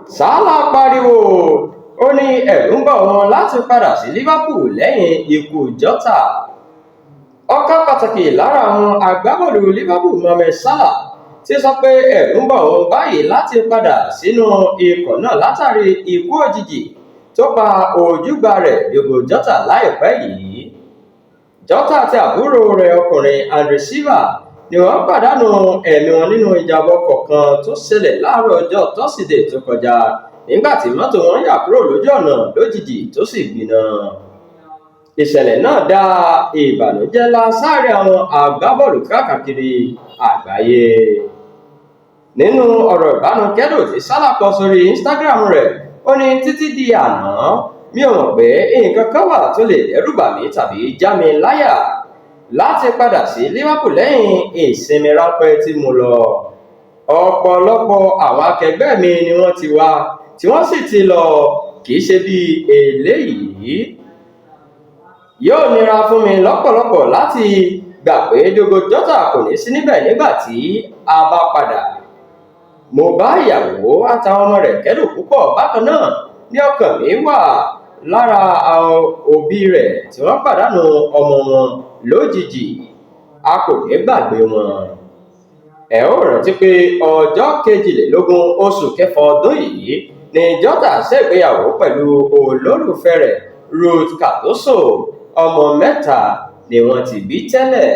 Salah pariwo ó ní ẹ̀rù ń bà òun láti padà sí Liverpool lẹ́yìn ikú Jota. Ọ̀kan pàtàkì lára àwọn agbábọ́ọ̀lù Liverpool Mohamed Salah ti sọ pé ẹ̀rù ń bà òun báyìí láti padà sínú ikọ̀ náà látàrí ikú òjijì tó pa ojúgbà rẹ̀ Diogo Jota láìpẹ́ yìí. Jota àti àbúrò rẹ̀ ọkùnrin Andre Silva ni wọ́n pàdánù ẹ̀mí wọn nínú ìjàmbá ọkọ̀ kan tó ṣẹlẹ̀ láàárọ̀ ọjọ́ tọ́sídẹ̀ẹ́ tó kọjá nígbà tí mọ́tò wọn yà kúrò lójú ọ̀nà lójijì tó sì gbiná. Ìṣẹ̀lẹ̀ náà dá ìbànújẹ́ ńlá sáàrin àwọn agbábọ́ọ̀lù káàkiri àgbáyé. Nínú ọ̀rọ̀ ìbánukẹ́dùn tí Salah kọ sórí Instagram rẹ̀, ó ní títí di àná mi ò mọ̀ pé nǹkan kan wà tó lè dẹ́rùbà mí tàbí já mi láyà láti padà sí Liverpool lẹ́yìn ìsinmi ráńpẹ́ tí mo lọ. Ọ̀pọ̀lọpọ̀ àwọn akẹgbẹ́ mi ni wọ́n ti wá tí wọ́n sì ti lọ, kìí ṣe bí eléyìí. Yóò nira fún mi lọ́pọ̀lọpọ̀ láti gbà pé Diogo Jota kò ní sí níbẹ̀ nígbà tí a bá padà. Mo bá ìyàwó àtàwọn ọmọ rẹ̀ kẹ́dùn púpọ̀. Bákan náà ní ọkàn mi wà lára àwọn òbí rẹ̀ tí wọ́n pàdánù ọmọ wọn lójijì. A kò ní gbàgbé wọn. Ẹ ó rántí pé ọjọ́ 22 oṣù kẹfà ọdún yìí ni Jota ṣègbéyàwó pẹ̀lú olólùfẹ́ rẹ̀ Ruth Cardoso. Ọmọ 3 ni wọ́n ti bí tẹ́lẹ̀.